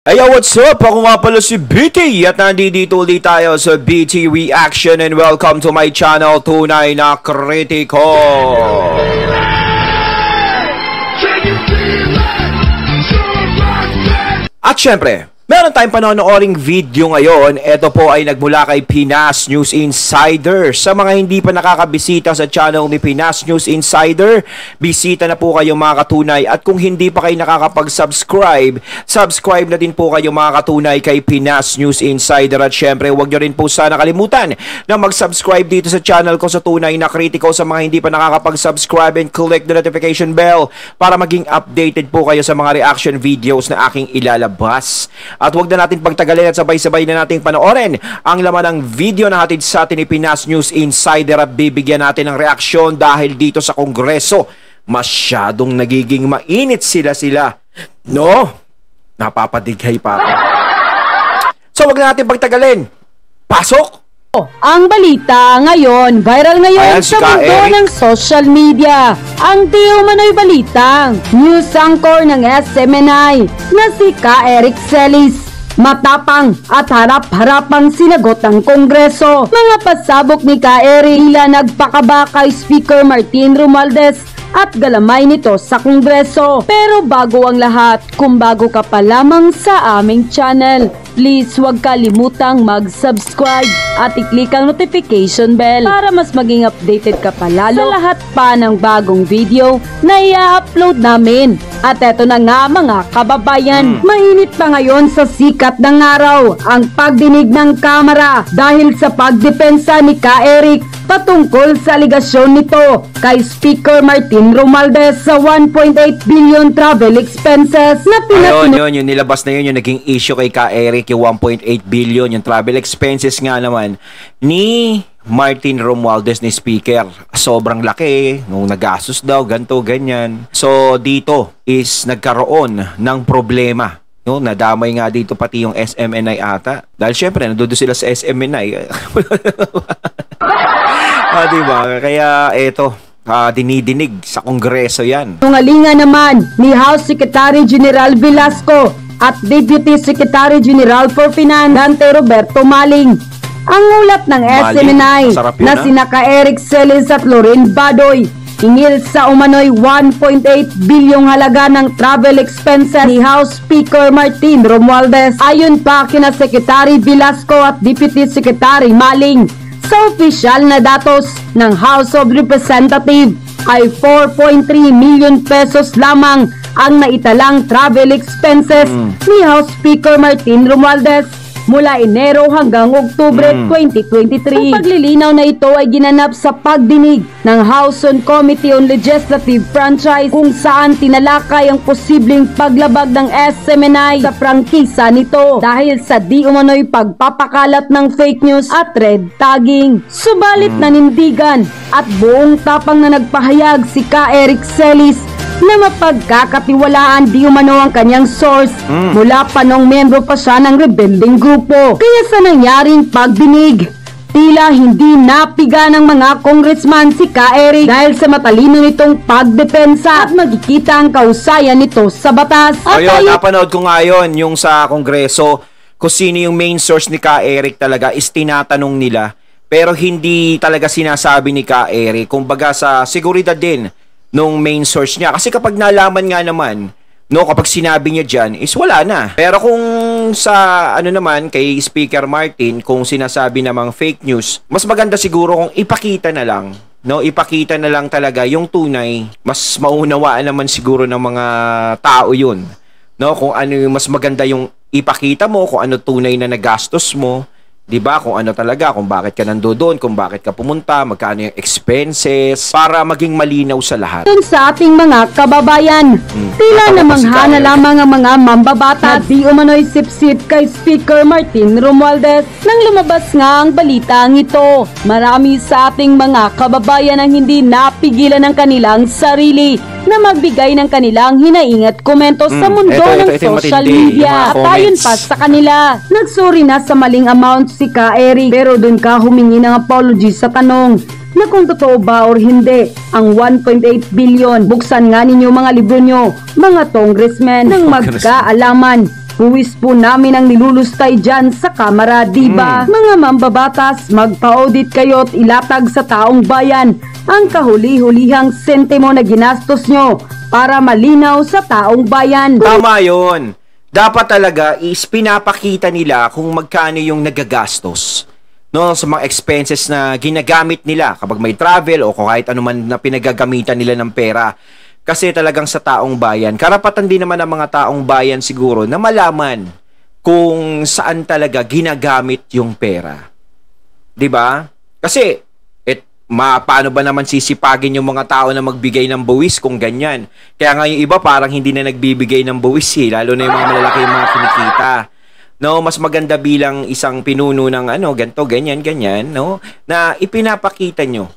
Ayo, what's up? Ako nga pala si BT at nandito ulit tayo sa BT Reaction and welcome to my channel, Tunay na Kritiko. At syempre, meron tayong panonooring video ngayon. Ito po ay nagmula kay Pinas News Insider. Sa mga hindi pa nakakabisita sa channel ni Pinas News Insider, bisita na po kayo mga katunay. At kung hindi pa kayo nakakapag-subscribe, subscribe na din po kayo mga katunay kay Pinas News Insider. At syempre, huwag nyo rin po sana kalimutan na mag-subscribe dito sa channel ko sa Tunay na Kritiko sa mga hindi pa nakakapag-subscribe and click the notification bell para maging updated po kayo sa mga reaction videos na aking ilalabas. At huwag na natin pagtagalin at sabay-sabay na nating panoorin ang laman ng video na hatid sa atin ni Pinas News Insider at bibigyan natin ng reaksyon dahil dito sa Kongreso masyadong nagiging mainit sila. No? Napapadighay pa ako. So huwag na natin pagtagalin. Pasok! Ang balita ngayon, viral ngayon sa mundo ng social media. Ang di umano'y balitang news anchor ng SMNI na si Ka Eric Celis. Matapang at harap-harapang sinagot ng Kongreso. Mga pasabog ni Ka Eric ila nagpakaba kay Speaker Martin Romualdez at galamay nito sa Kongreso. Pero bago ang lahat, kung bago ka pa lamang sa aming channel, please huwag kalimutang mag-subscribe at i-click ang notification bell para mas maging updated ka pa lalo sa lahat pa ng bagong video na i-upload namin. At eto na nga mga kababayan, mainit pa ngayon sa sikat ng araw ang pagdinig ng Kamara dahil sa pagdepensa ni Ka Eric patungkol sa aligasyon nito kay Speaker Martin Romualdez sa 1.8 billion travel expenses na yung nilabas na yun, yung naging issue kay Ka Eric, yung 1.8 billion, yung travel expenses nga naman ni Martin Romualdez ni Speaker. Sobrang laki nung nagastos daw, ganto, ganyan. So dito is nagkaroon ng problema. No, nadamay nga dito pati yung SMNI ata. Dahil syempre, nandoon sila sa SMNI. Diba? Kaya eto, dinidinig sa Kongreso yan. Tungalinga naman ni House Secretary General Velasco at Deputy Secretary General for Finance Dante Roberto Maling. Ang ulat ng SMNI na sina Ka Eric Celis at Loren Badoy hingil sa umano'y 1.8 bilyong halaga ng travel expenses ni House Speaker Martin Romualdez. Ayon pa kina Secretary Velasco at Deputy Secretary Maling, sa opisyal na datos ng House of Representatives ay 4.3 million pesos lamang ang naitalang travel expenses ni House Speaker Martin Romualdez mula Enero hanggang Oktubre 2023. Ang paglilinaw na ito ay ginanap sa pagdinig ng House on Committee on Legislative Franchise kung saan tinalakay ang posibleng paglabag ng SMNI sa prangkisa nito dahil sa di umano'y pagpapakalat ng fake news at red tagging. Subalit nanindigan at buong tapang na nagpahayag si Ka Eric Celis na mapagkakatiwalaan di umano ang kanyang source mula pa nung membro pa siya ng rebelding grupo. Kaya sa nangyaring pagdinig, tila hindi napiga ng mga congressman si Ka Eric dahil sa matalino nitong pagdepensa at magkikita ang kausayan nito sa batas. Ayun, napanood ko nga yun, yung sa Kongreso, kung sino yung main source ni Ka Eric talaga is tinatanong nila, pero hindi talaga sinasabi ni Ka Eric, kumbaga sa seguridad din nung main source niya. Kasi kapag nalaman nga naman, no, kapag sinabi niya dyan, is wala na. Pero kung sa, ano naman, kay Speaker Martin, kung sinasabi namang fake news, mas maganda siguro kung ipakita na lang, no, ipakita na lang talaga yung tunay. Mas maunawaan naman siguro ng mga tao yun. No, kung ano yung mas maganda yung ipakita mo, kung ano tunay na nagastos mo, diba? Kung ano talaga, kung bakit ka nandoon, kung bakit ka pumunta, magkano yung expenses, para maging malinaw sa lahat. Dun sa ating mga kababayan, tila namangha na lamang ang mga mambabata at di umano'y sip-sip kay Speaker Martin Romualdez nang lumabas nga ang balitang ito. Marami sa ating mga kababayan ang hindi napigilan ng kanilang sarili na magbigay ng kanilang hinaingat komento sa mundo ng social media. At ayon pa sa kanila, nagsuri na sa maling amount si Ka Eric pero dun ka humingi ng apology sa tanong na kung totoo ba or hindi ang 1.8 billion. Buksan nga ninyo mga libro nyo, mga congressmen, nang magkaalaman Buwis po namin ang nilulustay dyan sa kamera, diba? Mga mambabatas, magpa-audit kayo at ilatag sa taong bayan ang kahuli-hulihang sentimo na ginastos nyo para malinaw sa taong bayan. Tama yun. Dapat talaga is pinapakita nila kung magkano yung nagagastos, no, sa mga expenses na ginagamit nila kapag may travel o kahit anuman na pinagagamitan nila ng pera. Kasi talagang sa taong bayan, karapatan din naman ng mga taong bayan siguro na malaman kung saan talaga ginagamit yung pera. 'Di ba? Kasi paano ba naman sisipagin yung mga tao na magbigay ng buwis kung ganyan? Kaya nga yung iba parang hindi na nagbibigay ng buwis, lalo na yung mga malalaki yung mga kinikita. No, mas maganda bilang isang pinuno ng ganto, ganyan, no, na ipinapakita nyo,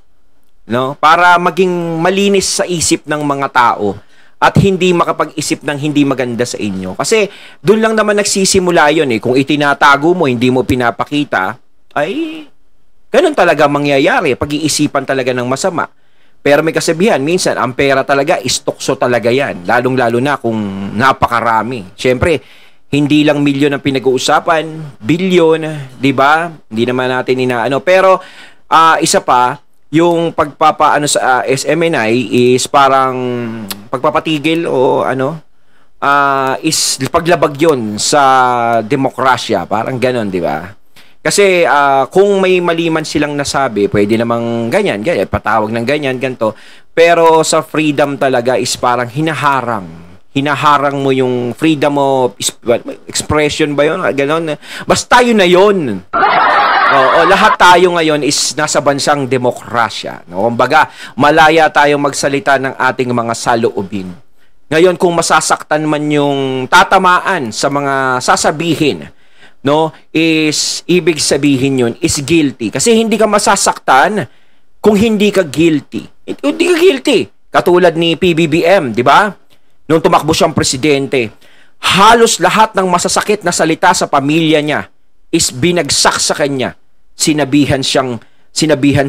no, para maging malinis sa isip ng mga tao at hindi makapag-isip ng hindi maganda sa inyo. Kasi doon lang naman nagsisimula yun Kung itinatago mo, hindi mo pinapakita, ay ganun talaga mangyayari, pag-iisipan talaga ng masama. Pero may kasabihan, minsan, ang pera talaga, istukso talaga yan. Lalong-lalo na kung napakarami. Siyempre, hindi lang milyon ang pinag-uusapan, bilyon, di ba? Hindi naman natin inaano. Pero, isa pa, yung pagpapaano sa SMNI is parang pagpapatigil o is paglabag yun sa demokrasya. Parang ganon, di ba? Kasi kung may mali man silang nasabi, pwede namang ganyan, patawag ng ganyan, ganito. Pero sa freedom talaga is parang hinaharang. Hinaharang mo yung freedom of expression ba yun? Ganon. Basta yun na yun. Lahat tayo ngayon is nasa bansang demokrasya. No? Kumbaga, malaya tayong magsalita ng ating mga saloobin. Ngayon, kung masasaktan man yung tatamaan sa mga sasabihin, no, is ibig sabihin yun is guilty. Kasi hindi ka masasaktan kung hindi ka guilty. Hindi ka guilty. Katulad ni PBBM, di ba? Nung tumakbo siyang presidente, halos lahat ng masasakit na salita sa pamilya niya is binagsak sa kanya. Sinabihan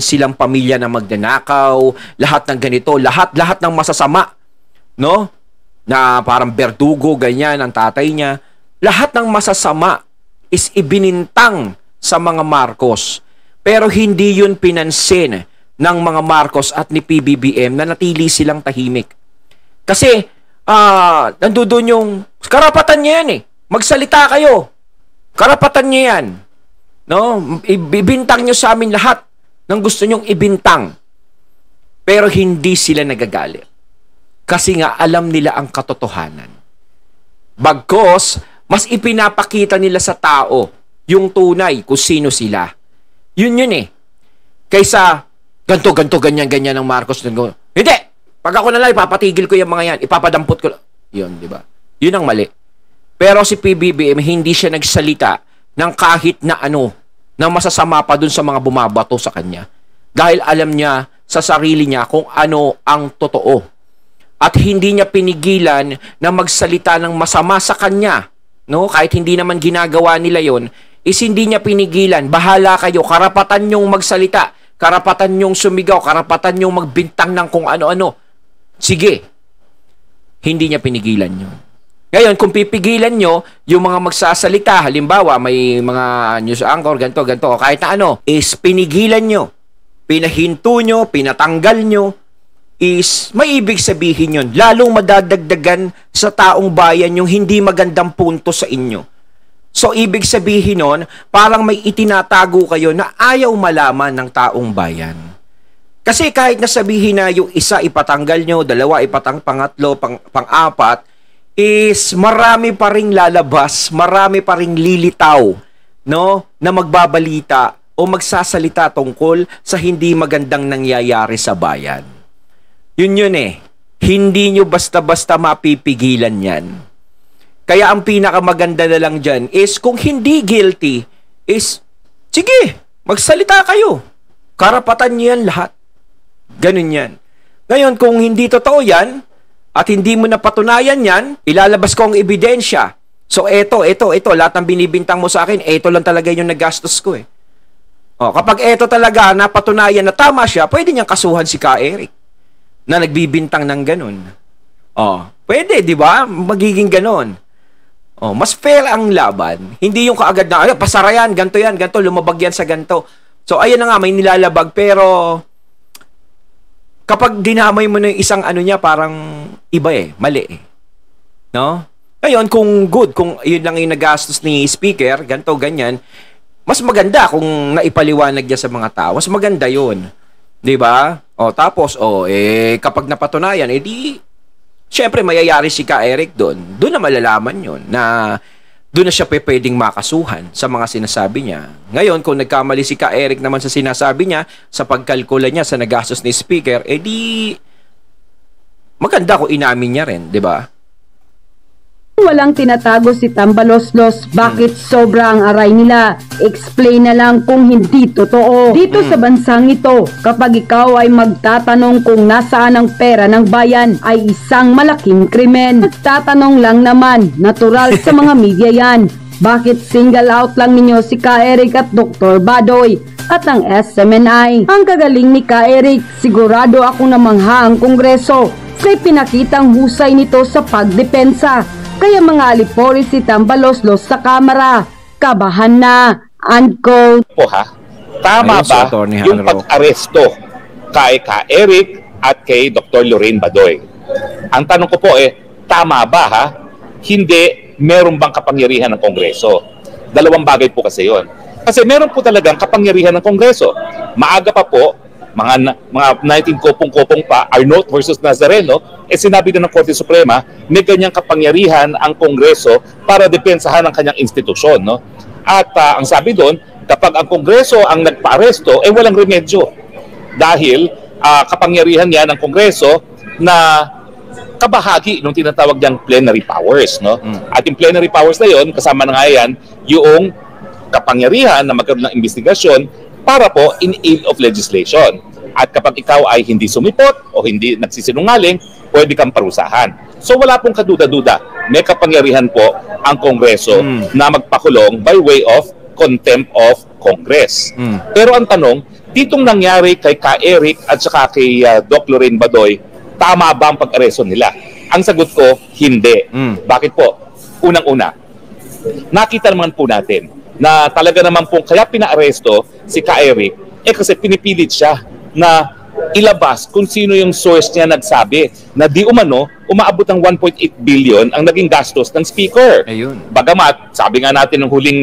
silang pamilya na magnanakaw, lahat ng ganito, lahat ng masasama, no? Na parang berdugo, ganyan ang tatay niya. Lahat ng masasama is ibinintang sa mga Marcos. Pero hindi yun pinansin ng mga Marcos at ni PBBM na natili silang tahimik. Kasi, nandoon yung, karapatan niya yan Magsalita kayo. Karapatan niya yan. No? Ibintang nyo sa amin lahat ng gusto nyong ibintang. Pero hindi sila nagagalit. Kasi nga, alam nila ang katotohanan. Bagkos, mas ipinapakita nila sa tao yung tunay kung sino sila. Yun Kaysa, ganto, ganyan ng Marcos. Hindi! Pag ako na lang, ipapatigil ko yung mga yan. Ipapadampot ko. Yun, di ba? Yun ang mali. Pero si PBBM, hindi siya nagsalita ng kahit na na masasama pa dun sa mga bumabato sa kanya. Dahil alam niya sa sarili niya kung ano ang totoo. At hindi niya pinigilan na magsalita ng masama sa kanya. No, kahit hindi naman ginagawa nila yon, is hindi niya pinigilan. Bahala kayo, karapatan nyong magsalita, karapatan nyong sumigaw, karapatan nyong magbintang ng kung ano-ano. Sige, hindi niya pinigilan yun. Ngayon, kung pipigilan nyo, yung mga magsasalita, halimbawa, may mga news anchor, ganito, kahit na is pinigilan nyo, pinahinto nyo, pinatanggal nyo, is may ibig sabihin yun. Lalong madadagdagan sa taong bayan yung hindi magandang punto sa inyo. So, ibig sabihin nun, parang may itinatago kayo na ayaw malaman ng taong bayan. Kasi kahit nasabihin na yung isa ipatanggal nyo, dalawa pangatlo, pang-apat, is marami pa ring lalabas, marami pa ring lilitaw, no, na magbabalita o magsasalita tungkol sa hindi magandang nangyayari sa bayan. Yun Hindi nyo basta-basta mapipigilan yan. Kaya ang pinakamaganda na lang dyan is kung hindi guilty, is sige, magsalita kayo. Karapatan nyo yan lahat. Ganun yan. Ngayon, kung hindi totoo yan, at hindi mo napatunayan yan, ilalabas ko ang ebidensya. So, eto, lahat ng binibintang mo sa akin, eto lang talaga yung nagastos ko kapag eto talaga, napatunayan na tama siya, pwede niyang kasuhan si Ka Eric na nagbibintang ng ganun. Pwede, di ba? Magiging ganun. mas fair ang laban. Hindi yung kaagad na, ay, pasara yan, ganto, lumabag yan sa ganto. So, ayun na nga, may nilalabag, pero kapag dinamay mo na yung isang ano niya, parang iba mali no? Ngayon, kung good, kung yun lang yung nagastos ni speaker, ganto, ganyan, mas maganda kung naipaliwanag niya sa mga tao. Mas maganda yun. 'Di ba? Tapos, kapag napatunayan, di, syempre, mayayari si Ka Eric doon. Doon na malalaman yun, na doon na siya pwedeng makasuhan sa mga sinasabi niya. Ngayon, kung nagkamali si Ka Eric naman sa sinasabi niya, sa pagkalkula niya sa nagastos ni speaker, di, maganda kung inamin niya rin, 'di ba? Walang tinatago si Tambaloslos. Bakit sobra ang aray nila? Explain na lang kung hindi totoo. Dito sa bansang ito, kapag ikaw ay magtatanong kung nasaan ang pera ng bayan, ay isang malaking krimen. Nagtatanong lang naman, natural sa mga media yan. Bakit single out lang ninyo si Ka Eric at Dr. Badoy at ang SMNI? Ang gagaling ni Ka Eric, sigurado akong namangha ang Kongreso sa pinakitang husay nito sa pagdepensa. Kaya mga alipori si Tambaloslos sa kamera, kabahan na, unquote. Po ha, tama ba yung pag-aresto kay Ka Eric at kay Dr. Lorraine Badoy? Ang tanong ko po tama ba ha? Hindi, meron bang kapangyarihan ng Kongreso? Dalawang bagay po kasi yon. Kasi meron po talagang kapangyarihan ng Kongreso. Maaga pa po, mga 19 kopong-kopong pa, Arnott versus Nazareno, sinabi na ng Korte Suprema, may ganyang kapangyarihan ang Kongreso para depensahan ang kanyang institusyon. No? At ang sabi doon, kapag ang Kongreso ang nagpa-aresto, walang remedyo. Dahil kapangyarihan yan ng Kongreso na kabahagi ng tinatawag niyang plenary powers. No? At yung plenary powers na yon, kasama na nga yan, yung kapangyarihan na magkaroon ng investigasyon para po in aid of legislation. At kapag ikaw ay hindi sumipot o hindi nagsisinungaling, pwede kang parusahan. So wala pong kaduda-duda. May kapangyarihan po ang Kongreso na magpakulong by way of contempt of Congress. Pero ang tanong, ditong nangyari kay Ka Eric at saka kay Doc Lorraine Badoy, tama ba ang pag-aresto nila? Ang sagot ko, hindi. Bakit po? Unang-una, nakita naman po natin na talaga naman po kaya pinaaresto si Ka Eric kasi pinipilit siya na ilabas kung sino yung source niya nagsabi na di umano umaabot ng 1.8 billion ang naging gastos ng speaker. Ayun. Bagamat, sabi nga natin ng huling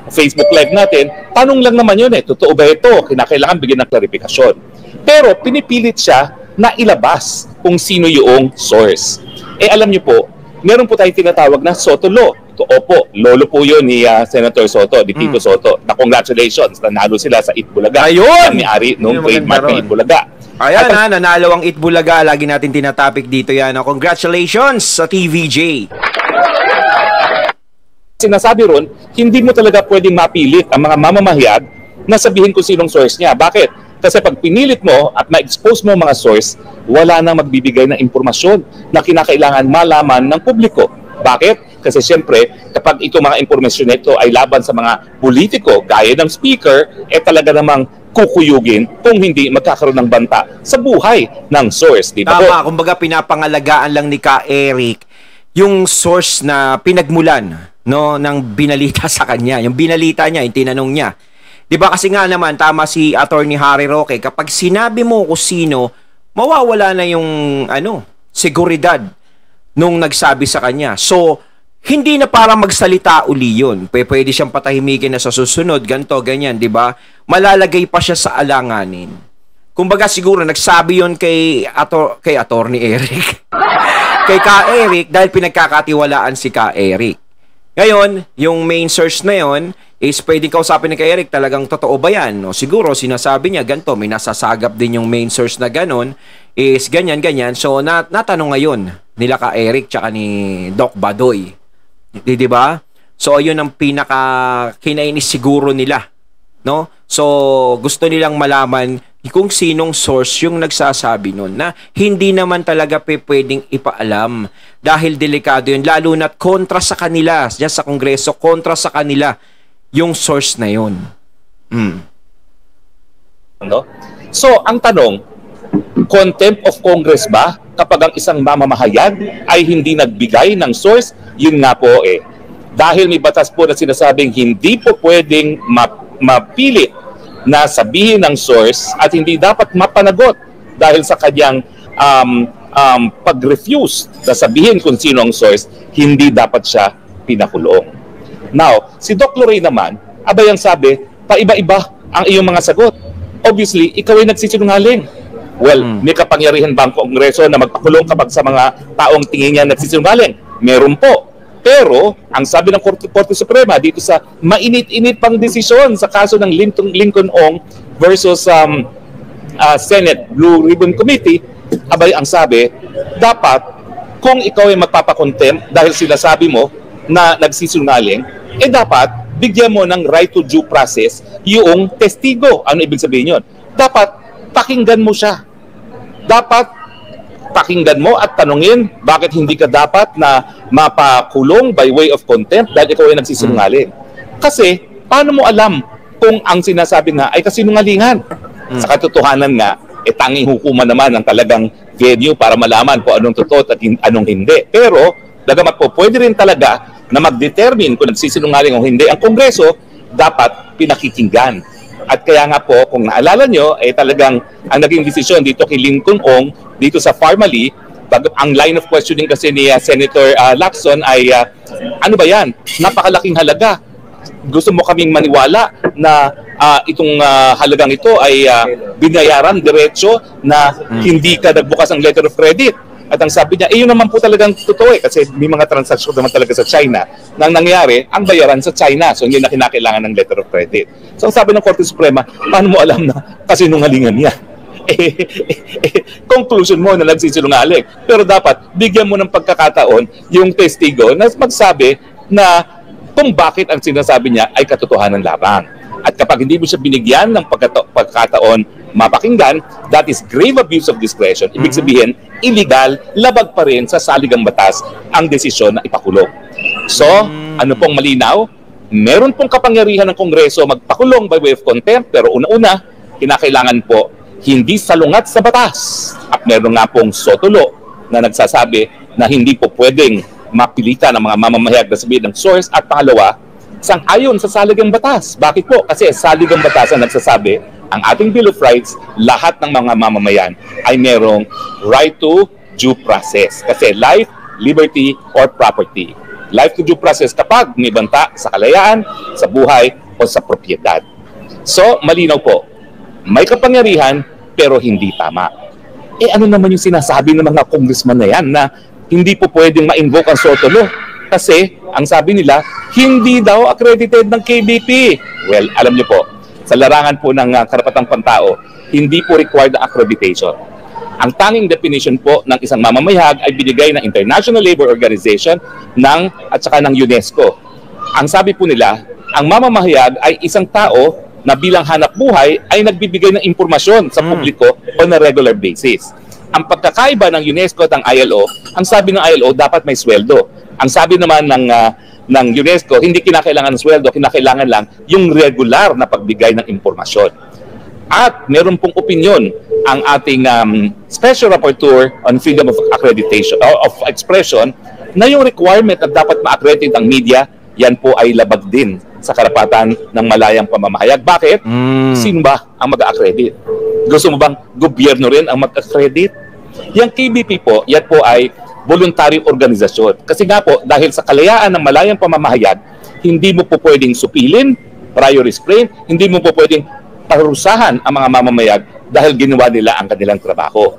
Facebook live natin, tanong lang naman yun totoo ba ito? Kinakailangan bigyan ng klarifikasyon. Pero pinipilit siya na ilabas kung sino yung source. Alam niyo po, meron po tayong tinatawag na Soto Law. Opo, lolo po yun ni Senator Soto, ni Tito Soto. Na congratulations, nanalo sila sa Itbulaga. Ayun! Ang may-ari nung trademark ng Itbulaga. Ayan nanalo ang Itbulaga. Lagi natin tinatopic dito yan. Congratulations sa TVJ. Sinasabi ron, hindi mo talaga pwedeng mapilit ang mga mamamahayag na sabihin kung sinong source niya. Bakit? Kasi pag pinilit mo at ma-expose mo mga source, wala nang magbibigay ng impormasyon na kinakailangan malaman ng publiko. Bakit? Kasi siyempre, kapag itong mga impormasyon nito ay laban sa mga politiko, gaya ng speaker, talaga namang kukuyugin kung hindi magkakaroon ng banta sa buhay ng source. Di ba? Tama, kumbaga pinapangalagaan lang ni Ka Eric yung source na pinagmulan ng binalita sa kanya. Yung binalita niya, yung tinanong niya. Di ba kasi nga naman, tama si Attorney Harry Roque, kapag sinabi mo kung sino, mawawala na yung seguridad nung nagsabi sa kanya. So, hindi na para magsalita uli yun. Pwede siyang patahimikin na sa susunod, ganto, ganyan, di ba? Malalagay pa siya sa alanganin. Kumbaga siguro nagsabi yun kay Attorney Eric. Kay Ka Eric dahil pinagkakatiwalaan si Ka Eric. Ngayon, yung main source na yun is pwedeng kausapin ni Ka Eric, talagang totoo ba yan? O siguro sinasabi niya ganto, may nasasagap din yung main source na ganon, is ganyan. So natanong ngayon nila Ka Eric tsaka ni Doc Badoy. Di ba? So ayun ang pinaka kinainis siguro nila, no? So gusto nilang malaman kung sinong source yung nagsasabi nun na hindi naman talaga pwedeng ipaalam dahil delikado yun, lalo na't kontra sa kanila, dyan sa Kongreso, kontra sa kanila yung source na yun. No? So ang tanong, contempt of Congress ba kapag ang isang mamamahayag ay hindi nagbigay ng source? Yun nga po dahil may batas po na sinasabing hindi po pwedeng mapilit na sabihin ng source at hindi dapat mapanagot dahil sa kanyang pag-refuse na sabihin kung sino ang source, hindi dapat siya pinakulong. Now, si Doc Lorraine naman, abay ang sabi, paiba-iba ang iyong mga sagot. Obviously, ikaw ay nagsisinungaling. Well, may kapangyarihan ba ang Kongreso na magpakulong kapag sa mga taong tingin niya nagsisinungaling? Meron po. Pero, ang sabi ng Korte Suprema dito sa mainit-init pang desisyon sa kaso ng Lincoln Ong versus Senate Blue Ribbon Committee, abay ang sabi, dapat kung ikaw ay magpapakontempt dahil sinasabi mo na nagsisinungaling, dapat bigyan mo ng right to due process yung testigo. Ano ibig sabihin yun? Dapat pakinggan mo siya. Dapat pakinggan mo at tanungin bakit hindi ka dapat na mapakulong by way of contempt dahil ikaw ay nagsisinungaling. Kasi, paano mo alam kung ang sinasabi nga ay kasinungalingan? Sa katotohanan nga, tanging hukuman naman ang talagang venue para malaman kung anong totoo at anong hindi. Pero, dagamat po, pwede rin talaga na mag-determine kung nagsisinungaling o hindi. Ang Kongreso, dapat pinakikinggan. At kaya nga po, kung naalala nyo, talagang ang naging desisyon dito kay Lincoln Ong, dito sa Farmally, ang line of questioning kasi ni Senator Lacson ay, ano ba yan? Napakalaking halaga. Gusto mo kaming maniwala na itong halagang ito ay binayaran diretso na hindi ka nagbukas ng letter of credit. At ang sabi niya, yun naman po talagang totoo kasi may mga transaksyon naman talaga sa China nang nangyari ang bayaran sa China. So hindi na kinakailangan ng letter of credit. So ang sabi ng Korte Suprema, paano mo alam na kasinungalingan niya? Conclusion mo na nagsisinungaling. Pero dapat bigyan mo ng pagkakataon yung testigo na magsabi na kung bakit ang sinasabi niya ay katotohanan lamang. At kapag hindi mo siya binigyan ng pagkakataon mapakinggan, that is grave abuse of discretion. Ibig sabihin, illegal, labag pa rin sa saligang batas ang desisyon na ipakulong. So, ano pong malinaw? Meron pong kapangyarihan ng Kongreso magpakulong by way of contempt, pero una-una, kinakailangan po hindi salungat sa batas. At meron nga pong sotulo na nagsasabi na hindi po pwedeng mapilitan ng mga mamamahayag na sabihin ng source. At pangalawa, sang-ayon sa saligang batas. Bakit po? Kasi saligang batas ang nagsasabi ang ating Bill of Rights, lahat ng mga mamamayan ay merong right to due process. Kasi life, liberty, or property. Life to due process kapag may banta sa kalayaan, sa buhay, o sa propiedad. So, malinaw po, may kapangyarihan pero hindi tama. Ano naman yung sinasabi ng mga congressman na yan na hindi po pwedeng ma-invoke ang sotulo? Kasi, ang sabi nila, hindi daw accredited ng KBP. Well, alam niyo po, sa larangan po ng karapatang pantao, hindi po required ang accreditation. Ang tanging definition po ng isang mamamahayag ay binigay ng International Labour Organization at saka ng UNESCO. Ang sabi po nila, ang mamamahayag ay isang tao na bilang hanap buhay ay nagbibigay ng impormasyon sa publiko on a regular basis. Ang pagkakaiba ng UNESCO at ng ILO, ang sabi ng ILO dapat may sweldo. Ang sabi naman ng UNESCO, hindi kinakailangan ng sweldo, kinakailangan lang yung regular na pagbigay ng impormasyon. At meron pong opinion ang ating Special Rapporteur on Freedom of Accreditation of Expression na yung requirement na dapat ma-accredit ang media, yan po ay labag din sa karapatan ng malayang pamamahayag. Bakit? Sino ba ang mag-accredit? Gusto mo bang gobyerno rin ang mag-accredit? Yung KBP po, yan po ay voluntary organisasyon. Kasi nga po, dahil sa kalayaan ng malayang pamamahayag, hindi mo po pwedeng supilin, prior restraint, hindi mo po pwedeng parusahan ang mga mamamayag dahil ginawa nila ang kanilang trabaho.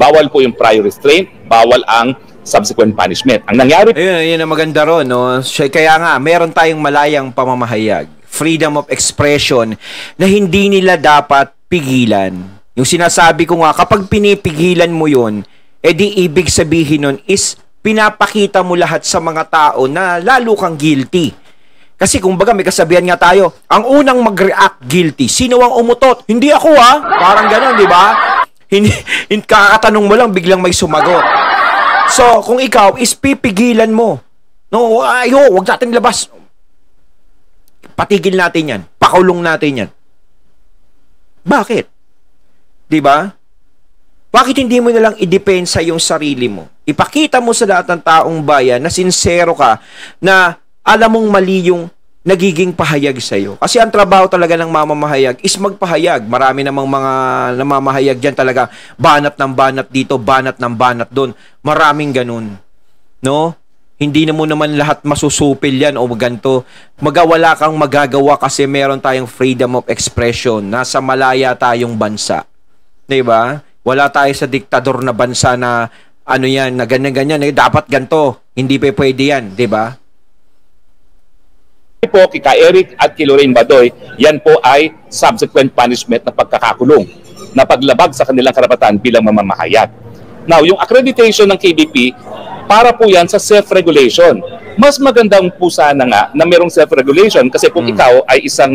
Bawal po yung prior restraint, bawal ang subsequent punishment. Ang nangyari... Yun ang maganda ron, no? Kaya nga, meron tayong malayang pamamahayag, freedom of expression, na hindi nila dapat pigilan. Yung sinasabi ko nga, kapag pinipigilan mo yun, di ibig sabihin nun is pinapakita mo lahat sa mga tao na lalo kang guilty. Kasi kumbaga may kasabihan nga tayo, ang unang mag-react guilty, sino ang umutot? Hindi ako parang gano'n, di ba? Hindi, kakatanong mo lang, biglang may sumagot. So, kung ikaw is pipigilan mo, no, wag natin labas. Patigil natin yan, pakulong natin yan. Bakit? Di ba? Bakit hindi mo nalang idepensa yung sarili mo? Ipakita mo sa lahat ng taong bayan na sincero ka na alam mong mali yung nagiging pahayag sa'yo. Kasi ang trabaho talaga ng mamamahayag is magpahayag. Marami namang mga namamahayag dyan talaga. Banat ng banat dito, banat ng banat doon. Maraming ganun. No? Hindi na mo naman lahat masusupil yan o ganito. Magawala kang magagawa kasi meron tayong freedom of expression. Nasa malaya tayong bansa. Diba? Wala tayo sa diktador na bansa na ano yan, na ganyan-ganyan. Dapat ganito. Hindi pa pwede yan. Diba? Po kay Eric at kay Lorraine Badoy, yan po ay subsequent punishment na pagkakakulong na paglabag sa kanilang karapatan bilang mamamahayag. Now, yung accreditation ng KBP, para po yan sa self-regulation. Mas magandang po sana nga na merong self-regulation kasi kung ikaw ay isang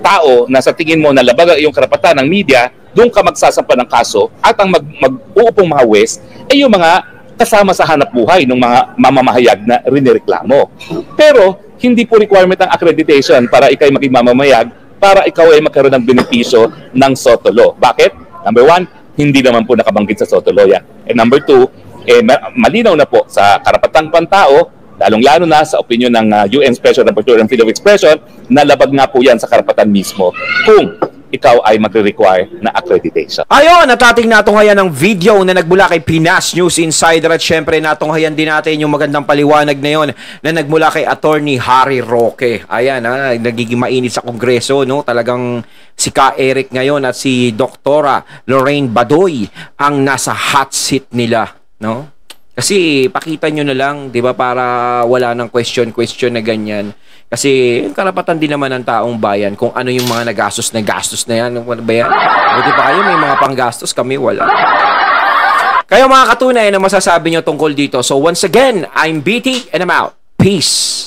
tao na sa tingin mo na labag ang iyong karapatan ng media, doon ka magsasampa ng kaso at ang mag-uupong mga wes ay yung mga kasama sa hanap buhay ng mga mamamahayag na rinireklamo. Pero, hindi po requirement ang accreditation para ikaw ay maging mamamayag, para ikaw ay magkaroon ng benepisyo ng SOTO law. Bakit? Number 1, hindi naman po nakabanggit sa SOTO law yan. And number 2, malinaw na po sa karapatang pantao, lalong-lalo na sa opinion ng UN Special Rapporteur on Freedom of Expression, na labag nga po yan sa karapatan mismo kung ikaw ay magre-require na accreditation. Ayun, natating natunghayan ng video na nagmula kay Pinas News Insider at syempre natunghayan din natin yung magandang paliwanag na yon na nagmula kay Attorney Harry Roque. Ayan, nagiging mainit sa Kongreso, no? Talagang si Ka Eric ngayon at si Doktora Lorraine Badoy ang nasa hot seat nila, no? Kasi pakita nyo na lang, 'di ba, para wala nang question na ganyan. Kasi karapatan din naman ng taong bayan kung ano yung mga nagastos na yan. Ano ba yan? Buti pa kayo, may mga panggastos, kami wala. Kayo mga katunay, na masasabi nyo tungkol dito? So once again, I'm BT and I'm out. Peace!